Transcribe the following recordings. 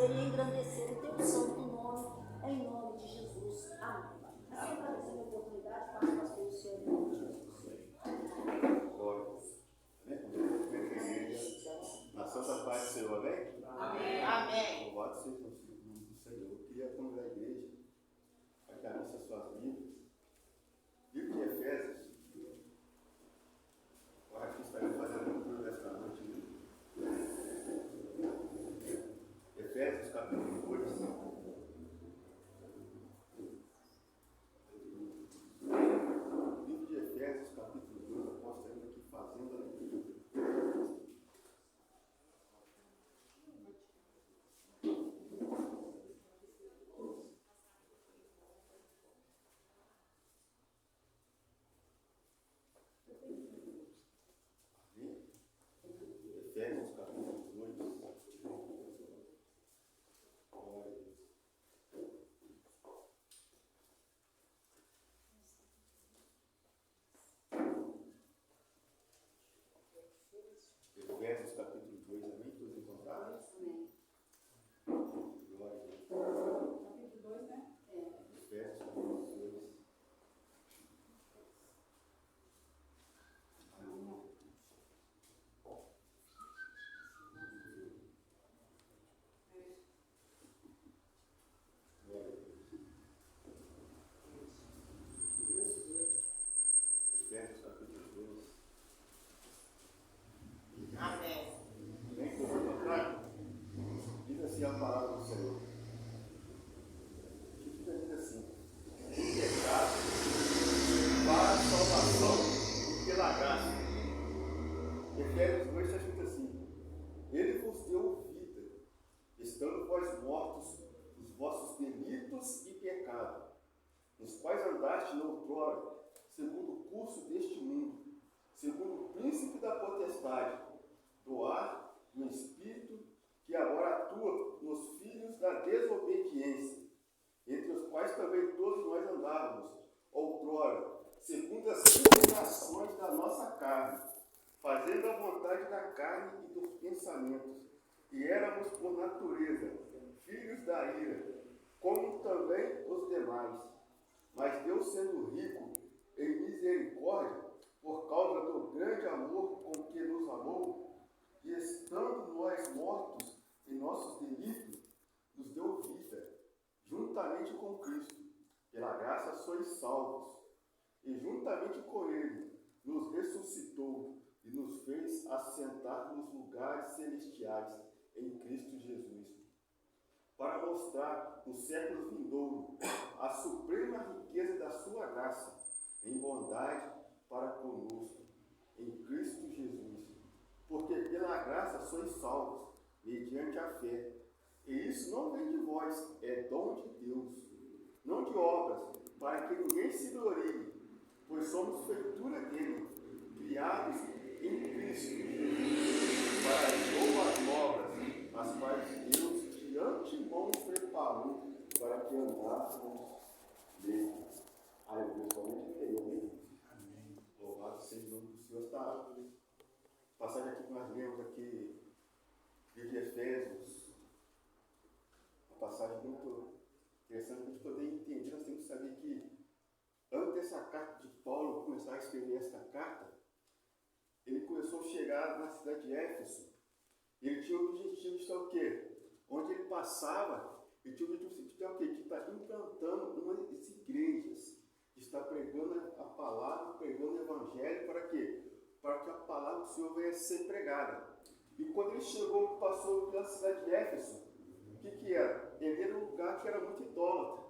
agradecer e engrandecer o teu santo nome, em nome de Jesus. Amém. Assim, agradecer a oportunidade, para o pastor Luciano, em nome de Jesus. Glória. Na santa paz do Senhor, amém? Amém. Amém. Louvado seja o nome do Senhor. Eu queria convidar a igreja para que abra suas Bíblias. Livro de Efésios. Eu acho que estaremos fazendo um curso desta noite. Efésios, capítulo 2. Livro de Efésios, capítulo 2. Eu posso estar aqui fazendo a leitura. Efésios capítulo 2. Glória a Deus. Efésios capítulo 2, amém? Todos encontraram? Amém. Glória a Deus. Capítulo 2, né? Efésios capítulo 2. Glória a Deus. Efésios capítulo 2. Amém. Bem que eu vou tocar, diz assim a palavra do Senhor. Diz assim: o pecado para a salvação pela graça. Efésios 2 está escrito assim: Ele vos deu vida, estando vós mortos nos vossos delitos e pecados, nos quais andaste noutrora, segundo o curso deste mundo, segundo o príncipe da potestade, do ar, do espírito, que agora atua nos filhos da desobediência, entre os quais também todos nós andávamos, outrora, segundo as inclinações da nossa carne, fazendo a vontade da carne e dos pensamentos, e éramos por natureza filhos da ira, como também os demais. Mas Deus, sendo rico em misericórdia, por causa do grande amor com que nos amou, e estando nós mortos em nossos delitos, nos deu vida, juntamente com Cristo. Pela graça sois salvos. E juntamente com Ele nos ressuscitou e nos fez assentar nos lugares celestiais em Cristo Jesus, para mostrar no século vindouro a suprema riqueza da sua graça, em bondade para conosco, em Cristo Jesus. Porque pela graça sois salvos, mediante a fé. E isso não vem de vós, é dom de Deus, não de obras, para que ninguém se glorie, pois somos feitura dele, criados em Cristo Jesus, para as boas obras, as quais Deus de antemão preparou para que andássemos nele. Aleluia, somente Ele, amém? Louvado seja o nome do Senhor. Está passagem aqui que nós lemos aqui, livro de Efésios, uma passagem muito interessante para a gente poder entender. Nós temos que saber que antes dessa carta de Paulo começar a escrever esta carta, ele começou a chegar na cidade de Éfeso. Ele tinha o objetivo de estar o quê? Onde ele passava, ele tinha o objetivo de estar o quê? De estar implantando umas igrejas, de estar pregando a palavra, pregando o evangelho, para quê? Para que a palavra do Senhor venha a ser pregada. E quando ele chegou, passou pela cidade de Éfeso, o que era? Ele era um lugar que era muito idólatra,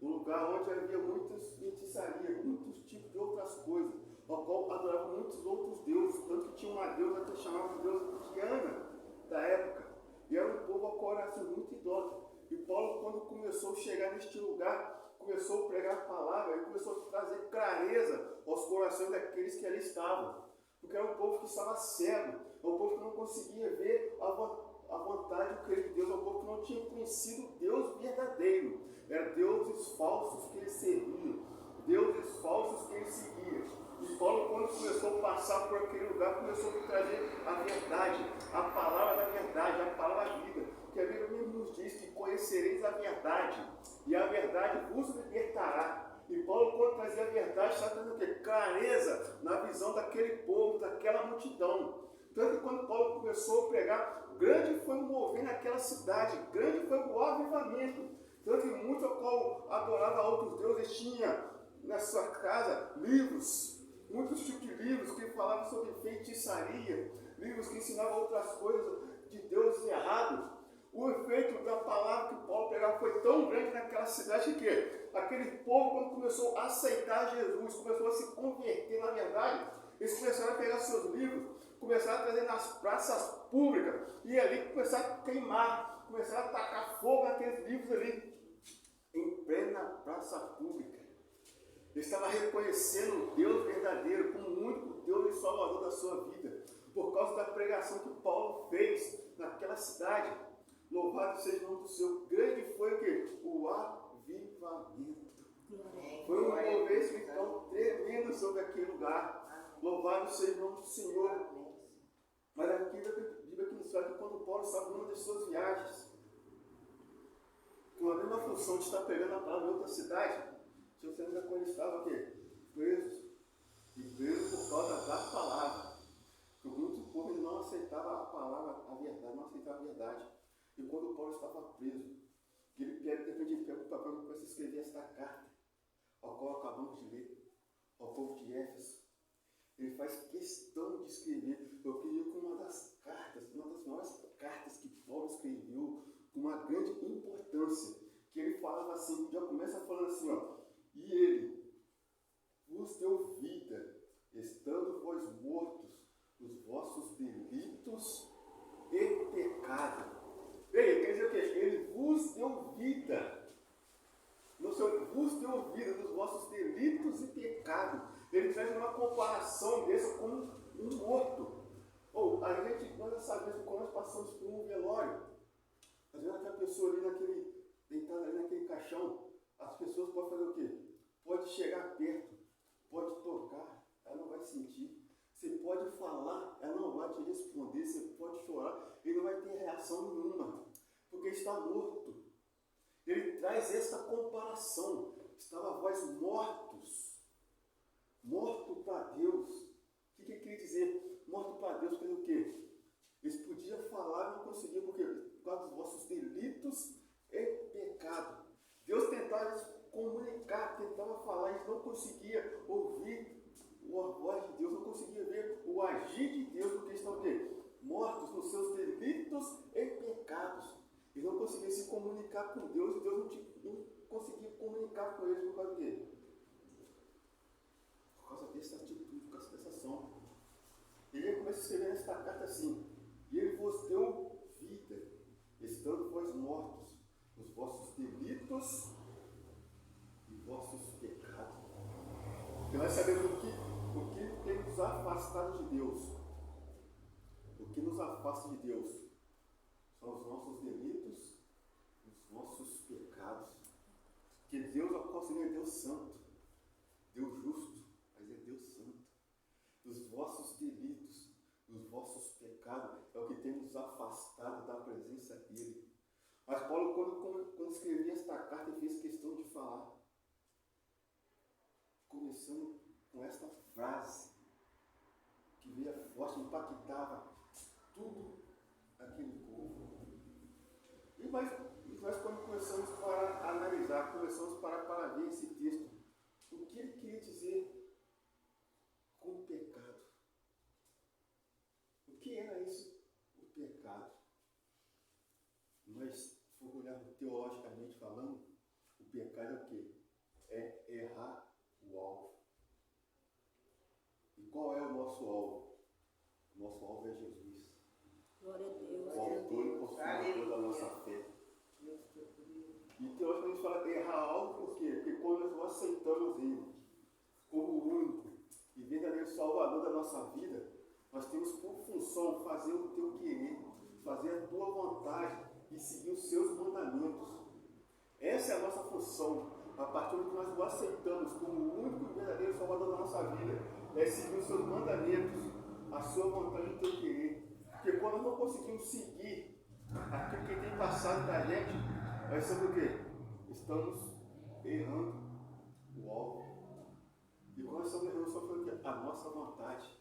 um lugar onde havia muitas feitiçarias, muitos tipos de outras coisas, ao qual adoravam muitos outros deuses, tanto que tinha uma deusa que chamava de deusa Diana, da época, e era um povo ao qual era assim, muito idólatra. E Paulo, quando começou a chegar neste lugar, começou a pregar a palavra, e começou a trazer clareza aos corações daqueles que ali estavam, porque era um povo que estava cego, era um povo que não conseguia ver a vontade e o querer de Deus, era um povo que não tinha conhecido Deus verdadeiro, eram deuses falsos que ele servia, deuses falsos que ele seguia. E Paulo, quando começou a passar por aquele lugar, começou a trazer a verdade, a palavra da verdade, a palavra da vida. Porque a Bíblia mesmo nos diz conhecereis a verdade, e a verdade vos libertará. E Paulo, quando trazia a verdade, está trazendo o quê? Clareza na visão daquele povo, daquela multidão. Tanto que quando Paulo começou a pregar, grande foi o mover naquela cidade, grande foi o avivamento. Tanto que muitos ao qual adoravam outros deuses tinha na sua casa livros, muitos tipos de livros que falavam sobre feitiçaria, livros que ensinavam outras coisas de deuses errados. O efeito da palavra que Paulo pregava foi tão grande naquela cidade que aquele povo, quando começou a aceitar Jesus, começou a se converter na verdade, eles começaram a pegar seus livros, começaram a trazer nas praças públicas, e ali começaram a queimar, começaram a tacar fogo naqueles livros ali, em plena praça pública. Ele estava reconhecendo o Deus verdadeiro como o único Deus e Salvador da sua vida, por causa da pregação que Paulo fez naquela cidade. Louvado seja o nome do Senhor. Grande foi o quê? O avivamento. Foi um mover espiritual tremendo sobre aquele lugar. Louvado seja o nome do Senhor. Mas aqui a Bíblia que nos fala que quando Paulo estava numa das suas viagens, com a mesma função de estar pregando a palavra em outra cidade, se você lembra quando ele estava o quê? Preso. E preso por causa da palavra. Porque muito povo ele não aceitava a palavra, a verdade, não aceitava a verdade. E quando Paulo estava preso, ele pega o papel e começa a escrever esta carta, ao qual acabamos de ler, ao povo de Éfeso. Ele faz questão de escrever. Eu creio que uma das maiores cartas que Paulo escreveu, com uma grande importância, que ele falava assim, já começa falando assim, ó, e ele vos deu vida, estando vós mortos nos vossos delitos e pecado. Quer dizer o quê? Ele vos deu vida. Vos deu vida nos vossos delitos e pecados. Ele traz uma comparação dessa com um morto. Nós já sabemos quando nós passamos por um velório. Às vezes aquela pessoa ali deitada ali naquele caixão, as pessoas podem fazer o quê? Pode chegar perto, pode tocar, ela não vai sentir. Você pode falar, ela não vai te responder. Você pode chorar, ele não vai ter reação nenhuma, porque está morto. Ele traz essa comparação. Estava vós mortos, morto para Deus. O que ele queria dizer? Morto para Deus, quer dizer o quê? Eles podiam falar e não conseguiam, porque por causa dos vossos delitos e pecado. Deus tentava comunicar, tentava falar, eles não conseguiam ouvir a voz de Deus, não conseguiam ver o agir de Deus, porque eles estão o quê? Mortos nos seus delitos e pecados. Eles não conseguiam se comunicar com Deus, e Deus não conseguia comunicar com eles por causa do quê? Por causa dessa atitude, por causa dessa ação. Ele começa a escrever nesta carta assim, e ele vos deu vida, estando vós mortos nos vossos delitos e vossos pecados. Porque nós sabemos o que tem nos afastado de Deus. O que nos afasta de Deus são os nossos delitos e os nossos pecados. Porque Deus, ao qual seria Deus santo, Deus justo, mas é Deus santo. Os vossos delitos, os vossos pecados é o que tem nos afastado da presença dele. Mas Paulo, quando escrevia esta carta, ele fez questão de falar, começando com esta frase, que veio forte, impactava tudo aquele povo. E nós quando começamos para analisar, começamos para ver esse texto, o que ele queria dizer com o pecado. O que era isso, o pecado? Nós, se for olhar teologicamente falando, o pecado é o quê? É errar o alvo. E qual é o nosso alvo? O nosso alvo é Jesus. Glória a Deus. O autor e consumador da nossa fé. E teologicamente fala errar alvo por quê? Porque quando nós não aceitamos Ele como o único e verdadeiro Salvador da nossa vida, nós temos por função fazer o teu querer, fazer a tua vontade e seguir os seus mandamentos. Essa é a nossa função. A partir do que nós o aceitamos como o único e verdadeiro Salvador da nossa vida, é seguir os seus mandamentos, a sua vontade e o teu querer. Porque quando nós não conseguimos seguir aquilo que tem passado para a gente, Mas sobre o quê? Estamos errando o alvo. E quando nós estamos errando, só falando que a nossa vontade,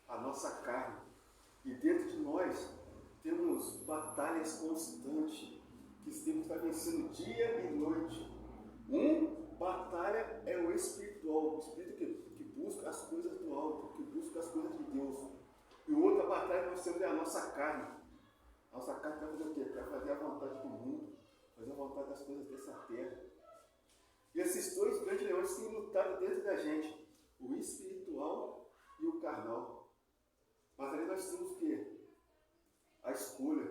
a nossa carne. E dentro de nós temos batalhas constantes que temos que estar vencendo dia e noite. Batalha é o espiritual, o espírito que busca as coisas do alto, que busca as coisas de Deus. E outra batalha que nós temos é a nossa carne. A nossa carne vai fazer o quê? Vai fazer a vontade do mundo, fazer a vontade das coisas dessa terra. E esses dois grandes leões têm lutado dentro da gente, o espiritual e o carnal. Mas ali nós temos o quê? A escolha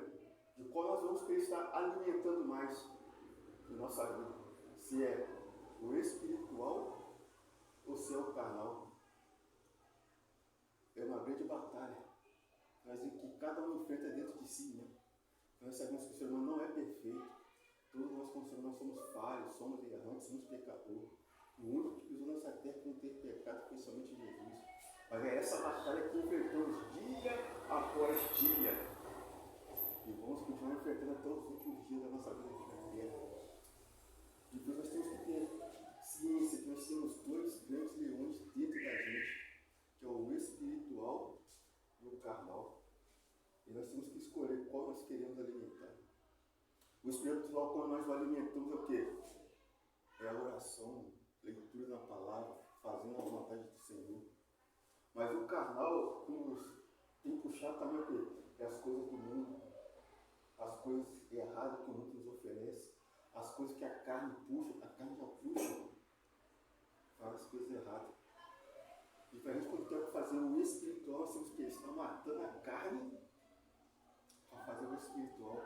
de qual nós vamos querer estar alimentando mais na nossa vida. Se é o espiritual ou se é o carnal. É uma grande batalha. Mas em que cada um enfrenta dentro de si, né? Nós sabemos que o ser humano não é perfeito. Todos nós, como ser humano, somos falhos, somos errantes, somos pecadores. O único que pisou nessa terra que não teve pecado foi somente Jesus. Mas é essa batalha que enfrentamos dia após dia. E vamos continuar enfrentando até os últimos dias da nossa vida aqui na terra. Depois nós temos que ter ciência que nós temos dois grandes leões dentro da gente, que é o espiritual e o carnal. E nós temos que escolher qual nós queremos alimentar. O espiritual, quando nós o alimentamos, é o quê? É a oração, leitura da palavra, fazendo a vontade do Senhor. Mas o carnal, tem puxado também o quê? É as coisas do mundo, as coisas erradas que o mundo nos oferece, as coisas que a carne puxa, a carne já puxa para as coisas erradas. E para a gente, quando quer fazer o espiritual, nós temos que estar matando a carne para fazer o espiritual.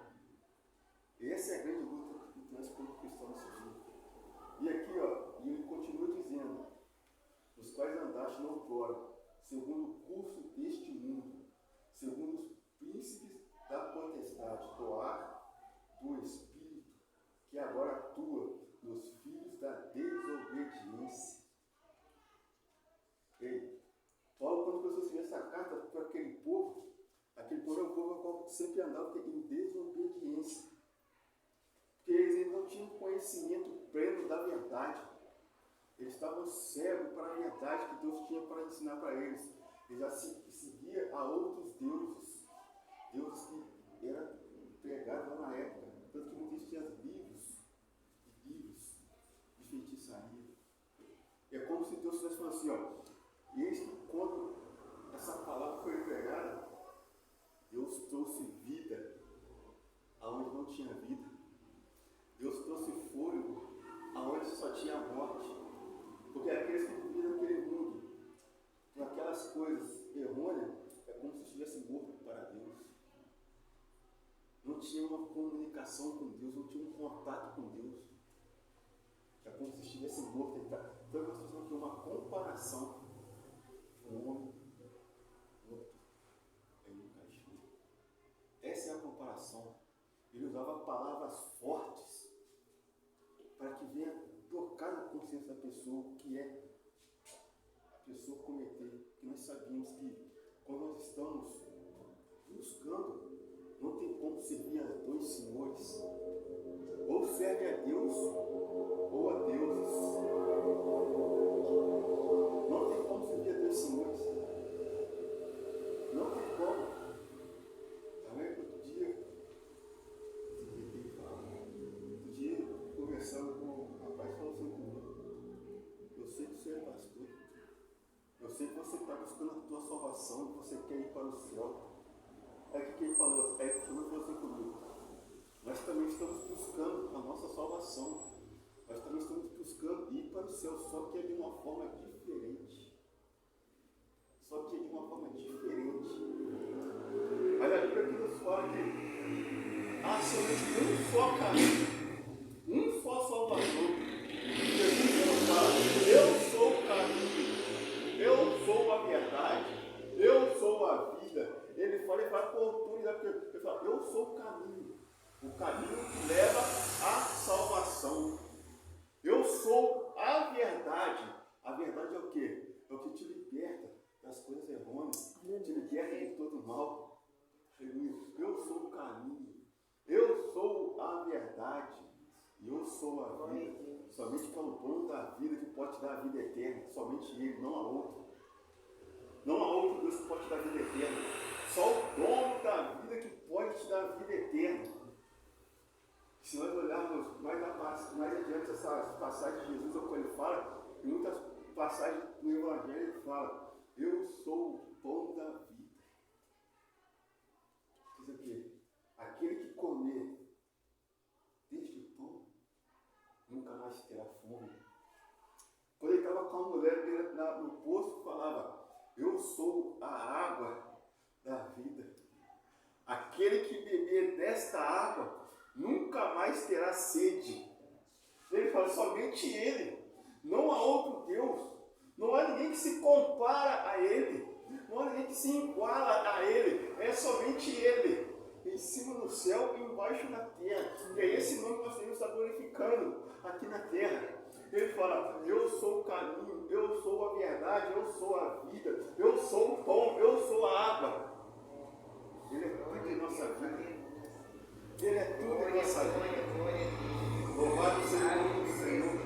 Essa é a grande luta que nós como cristãos seguimos. E aqui, e ele continua dizendo, os quais andaste não foram, segundo o curso deste mundo, segundo os príncipes da potestade, do ar, do espírito, que agora atua nos filhos da desobediência. Ei, Paulo, quando começou a escrever essa carta para aquele povo é um povo que sempre andava em desobediência. Porque eles não tinham conhecimento pleno da verdade. Eles estavam cegos para a verdade que Deus tinha para ensinar para eles. Eles já seguiam a outros deuses. Deuses que eram pregados lá na época. Tanto que muitos tinham livros de feitiçaria. É como se Deus estivesse falando assim, e eis que quando essa palavra foi pregada, Deus trouxe vida aonde não tinha vida. Deus trouxe fôlego aonde só tinha morte. Porque aqueles que viviam naquele mundo, com aquelas coisas errôneas, é como se estivesse morto para Deus. Não tinha uma comunicação com Deus, não tinha um contato com Deus. É como se estivesse morto. Então nós temos aqui uma comparação com um homem morto em um caixão. Essa é a comparação. Ele usava palavras fortes para que venha tocar na consciência da pessoa o que é a pessoa cometer. Porque nós sabemos que quando nós estamos buscando, não tem como servir a dois senhores. Ou serve a Deus ou a deuses. Não tem como servir a dois senhores. Não tem como. Outro dia, conversando com um rapaz, falou assim comigo: eu sei que você é pastor. Eu sei que você está buscando a tua salvação e você quer ir para o céu. Aí o que ele falou? Aí ele falou assim comigo: nós também estamos buscando a nossa salvação. Nós também estamos buscando ir para o céu, só que é de uma forma diferente. Mas a Bíblia aqui nos fala que há somente um só caminho, um só Salvador. Jesus não fala: eu sou o caminho, eu sou a verdade, eu sou a vida. Ele fala com autoridade, ele fala: eu sou o caminho que leva à salvação. Eu sou a verdade. A verdade é o quê? É o que te liberta das coisas errôneas, te liberta de todo mal. Eu sou o caminho, eu sou a verdade, Eu sou a vida. Somente que é o dono da vida que pode te dar a vida eterna. Somente Ele, não há outro. Não há outro Deus que pode te dar a vida eterna. Só o dono da vida que pode te dar a vida eterna. Se nós olharmos mais adiante essa passagem de Jesus, é o que ele fala, em muitas passagens do Evangelho ele fala, eu sou o pão da vida. Quer dizer o quê? Aquele que comer deste pão nunca mais terá fome. Quando ele estava com a mulher no poço, falava, eu sou a água da vida. Aquele que beber desta água nunca mais terá sede. Ele fala, somente Ele. Não há outro Deus. Não há ninguém que se compara a Ele. Não há ninguém que se iguala a Ele. É somente Ele. Em cima no céu e embaixo na terra. E é esse nome que nós temos estar glorificando aqui na terra. Ele fala, eu sou o caminho, eu sou a verdade, eu sou a vida, eu sou o pão, eu sou a água. Ele é tudo em nossa vida. Ele é tudo em nossa vida. Louvado seja o nome do Senhor.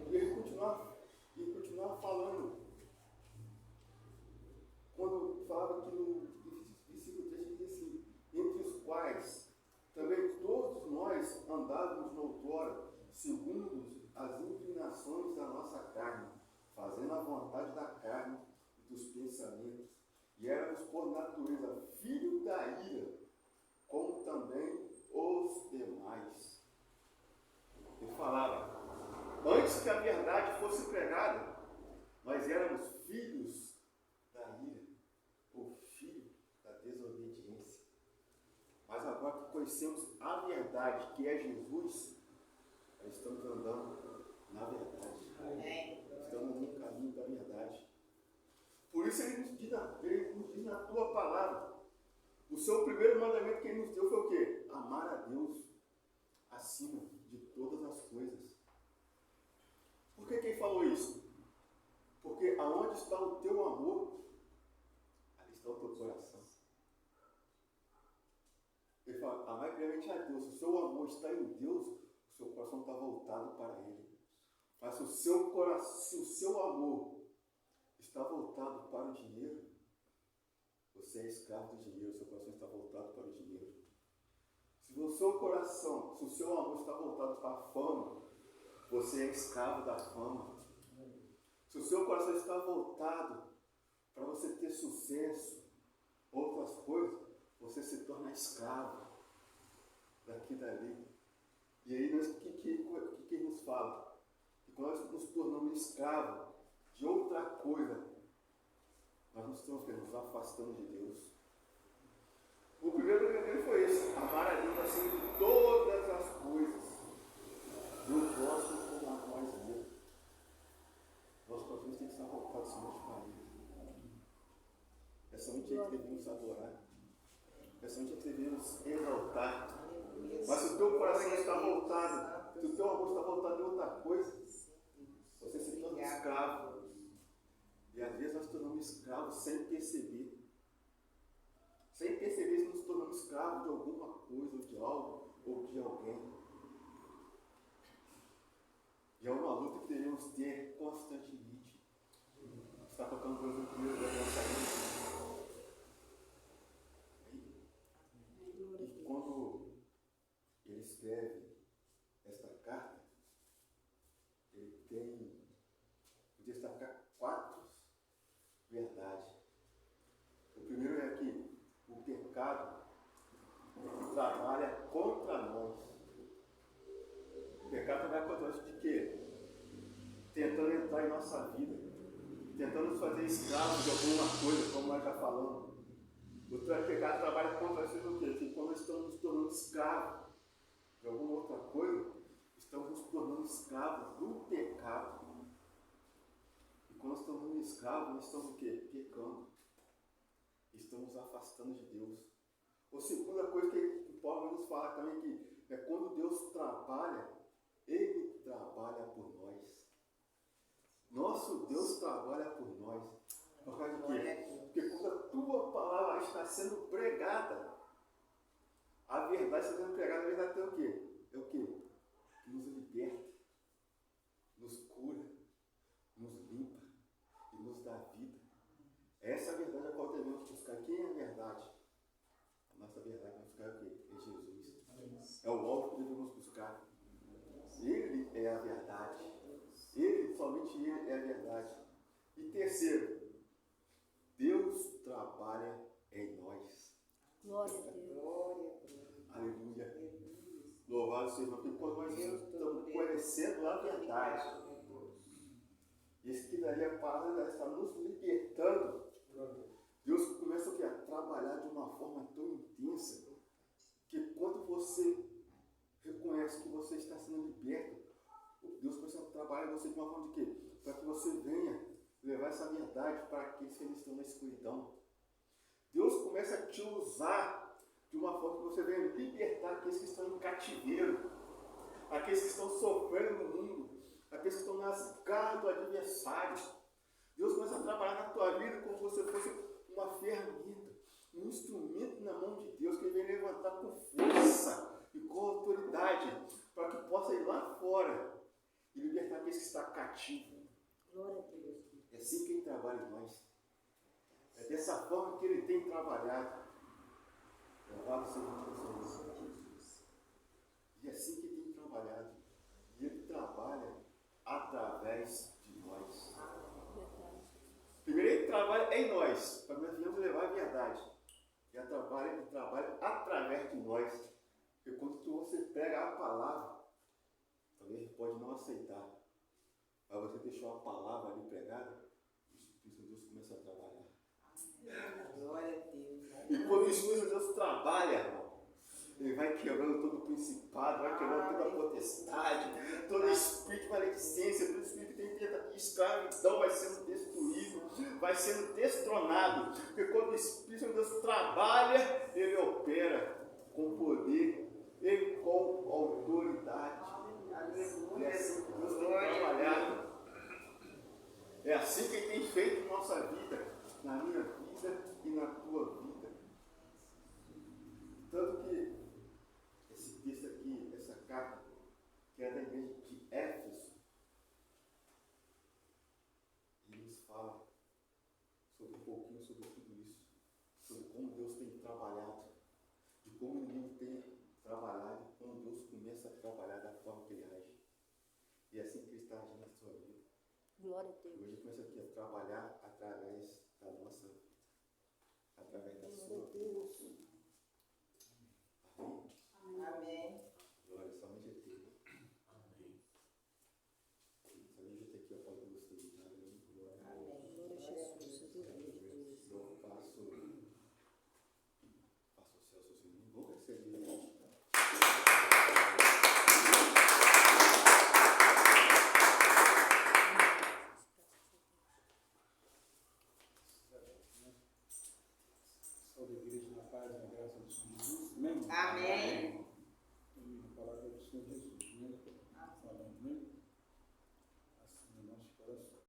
E ele continuava falando. Quando falava aqui no versículo 3, diz assim, entre os quais também todos nós andávamos noutrora, segundo as inclinações da nossa carne, fazendo a vontade da carne e dos pensamentos. E éramos por natureza filhos da ira, como também os demais. Ele falava, antes que a verdade fosse pregada, nós éramos filhos da ira, ou filho da desobediência. Mas agora que conhecemos a verdade, que é Jesus, nós estamos andando na verdade. Estamos no caminho da verdade. Por isso ele nos diz na tua palavra, o seu primeiro mandamento que ele nos deu foi o quê? Amar a Deus acima de todas as coisas. Por que ele falou isso? Porque aonde está o teu amor, ali está o teu coração. Ele fala, amar primeiramente a Deus. Se o seu amor está em Deus, o seu coração está voltado para Ele. Mas se o seu amor está voltado para o dinheiro, você é escravo do dinheiro, seu coração está voltado para o dinheiro. Se o seu coração, se o seu amor está voltado para a fama, você é escravo da fama. Se o seu coração está voltado para você ter sucesso, outras coisas, você se torna escravo daqui e dali. E aí, o que nos fala? Que quando nós nos tornamos escravos de outra coisa, nós nos estamos nos afastando de Deus. O primeiro mandamento foi esse: amar a Deus acima de todas as coisas. E o próximo como a nós mesmos. Nossos corações têm que estar voltados somente para Ele. É somente Ele que devemos adorar. É somente Ele que devemos exaltar. Mas se o teu coração está voltado, se o teu amor está voltado em outra coisa, você se torna escravo. E às vezes nós nos tornamos escravos sem perceber. Sem perceber que nos tornamos escravos de alguma coisa, ou de algo, ou de alguém. E é uma luta que devemos ter constantemente. Está tocando por exemplo primeiro da nossa vida. E quando ele escreve esta carta, ele tem que destacar 4 verdades. O primeiro é que o pecado trabalha contra nós. O pecado trabalha contra nós de quê? Tentando entrar em nossa vida, tentando nos fazer escravos de alguma coisa, como nós já falamos. O pecado trabalha contra nós do quê? Que quando nós estamos nos tornando escravos de alguma outra coisa, estamos nos tornando escravos do pecado. E quando nós estamos escravos, nós estamos o quê? Pecando. Estamos afastando de Deus. A segunda coisa que o Paulo vai nos falar também, que é quando Deus trabalha, Ele trabalha por nós. Nosso Deus trabalha por nós. Por causa de quê? Porque quando a tua palavra está sendo pregada, a verdade está sendo pregada, a verdade tem o quê? é o quê? Que nos liberta, nos cura, nos limpa e nos dá vida. Essa é a verdade a qual devemos buscar. Quem é a verdade? A nossa verdade vai buscar o quê? É Jesus. É o alvo que devemos buscar. Ele é a verdade. Ele, somente Ele é a verdade. E terceiro, Deus trabalha em nós. Glória a Deus. Aleluia. Louvado seja o Senhor. Quando nós estamos conhecendo a verdade, isso que daí a palavra está nos libertando. Deus começa o quê? A trabalhar de uma forma tão intensa que quando você reconhece que você está sendo liberto, Deus começa a trabalhar em você de uma forma de quê? Para que você venha levar essa verdade para aqueles que estão na escuridão. Deus começa a te usar de uma forma que você venha libertar aqueles que estão em cativeiro, aqueles que estão sofrendo no mundo, aqueles que estão nas garras do adversário. Deus começa a trabalhar na tua vida como se você fosse uma ferramenta, um instrumento na mão de Deus que Ele vem levantar com força e com autoridade para que possa ir lá fora e libertar aqueles que estão cativos. Glória a Deus. É assim que Ele trabalha em nós. É dessa forma que Ele tem trabalhado. Louvado seja o Senhor. E é assim que Ele tem trabalhado. E Ele trabalha através de nós. Primeiro Ele trabalha em nós, para nós venhamos levar a verdade. E Ele trabalha através de nós. Porque quando você pega a palavra, talvez Ele pode não aceitar. Mas você deixou a palavra ali pregada, o Espírito de Deus começa a trabalhar. Glória a Deus. E quando o Espírito de Deus trabalha, irmão, Ele vai quebrando todo o principado, vai quebrando toda a potestade, todo espírito de maledicência, todo espírito que tem tenta escravidão vai sendo destruído, vai sendo destronado. Porque quando o Espírito de Deus trabalha, Ele opera com poder e com autoridade. É assim que Deus tem trabalhado. É assim que Ele tem feito na nossa vida, na minha vida e na tua vida. Tanto que esse texto aqui, essa carta, que é da igreja de Éfeso, ele nos fala sobre um pouquinho sobre tudo isso, sobre como Deus tem trabalhado, de como o inimigo tem trabalhado, como Deus começa a trabalhar da forma que Ele age. E é assim que Ele está agindo na sua vida. Glória a Deus. Hoje começa aqui a trabalhar através da nossa vida, através da sua vida. Amém? Amém. Glória, somente a Deus. Amém. Somente a aqui, ó, Pai, Deus, tem nada, glória. Amém. Glória a Jesus. Eu faço o céu, seu Senhor. Vou receber. Salve a igreja na paz e na graça do Senhor Jesus. Amém? Amém.